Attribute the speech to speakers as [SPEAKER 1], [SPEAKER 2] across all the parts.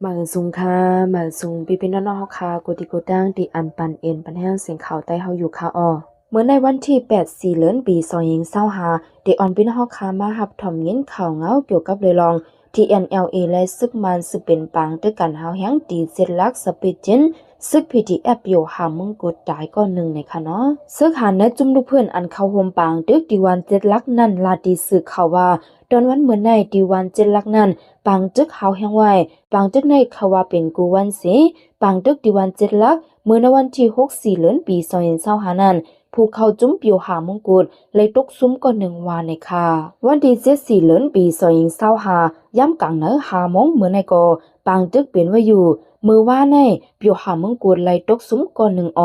[SPEAKER 1] มาซุงค่ะมาซุงปีเป็นน้องๆเฮาค่ะกูติกูตั้งติอันปันเอ็นปันแห้งเสียงข่าวใต้เฮาอยู่ค่ะอ้อเมื่อในวันที่8เดือนปี2025ได้ออนพี่น้องเฮาค่ะมารับถอมยินข่าวเหงาเกี่ยวกับเรือรอง TNLA และซึกมันซึกเป็นปางด้วยกันเฮาแฮงตีเจ็ดลักสปีจินซึก PTF อยู่หามงกุฎตายก็หนึ่งในค่ะเนาะซึกหาในจุ่มลูกเพื่อนอันเข้าโฮมปางดึกดีวันเจ็ดลักนั่นลาดีซึกเขาว่าตอนวันเมื่อในดีวันเจ็ดลักนั้นปางจึกเฮาแฮงไว้ปางจึกในเขาว่าเป็นกูวันเสปางดึกดีวันเจ็ดลักเมื่อในวันที่6 เดือนปี2025นั้นผู้เข้าจุ่มปิวหามงกุฎเลยตกซุ้มก็หนึ่งวานในค่ะวันที่7 เดือนปี2025ย่ำกลางเนื้อหามงเมื่อในก็ปางจึกเป็นว่าอยู่มือว่าในปิวหามงกุฎเลยตกซุ้มก็หนึ่งเ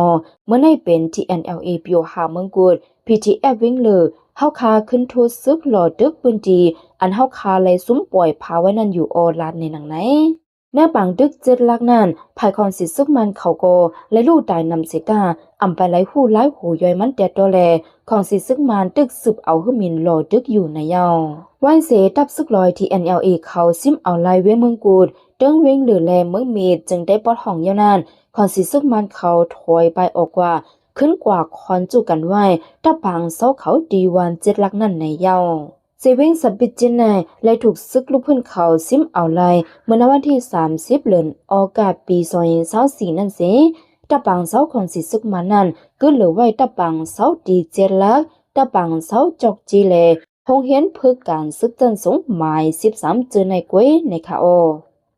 [SPEAKER 1] มื่อในเป็น TNLA ปิวหามงกุฎ PTF วิ่งเลยเฮาคาขึ้นโทษซึกหล่อดึกปืนจีอันเฮาคาเลยซุ้มปล่อยพาไว้นั่นอยู่ลาดในหนังไหนหน้าปังดึกเจ็ดลักนั่นภายคอนสิซึกมันเขาก็และลูกตายนำเสกาอำไปไหลหูไหลหูย่อยมันแต่ตัวแลของสิซึกมันดึกสืบเอาหื้อมินหล่อดึกอยู่ในเยาวันเสตับซึกลอยที่ NLA เขาซิมเอาไล่เวเมืองกูดเติ้งเวงหรือแลเมืองเมดจึงได้ปลดห้องเยาวนานของสิซึกมันเขาถอยไปออกกว่าขึ้นกว่าคอนจูกันไว้ตะปังเซาเขาดีวันเจ็ดลักนั่นในเยาเซเว่งสับปิจินในและถูกซึกลูกเพื่อนเขาซิมเอาไลเมื่อวันที่30 เดือนออกาปี2024นั่นสิตะปังเซาของสิซึกมันนั่นก็เหลือไว้ตะปังเซาดีเจ็ดลักตะปังเซาจอกจีเลคงเห็นเพื่อการซึกจันสงหมาย13เจอในกวยในคาโอ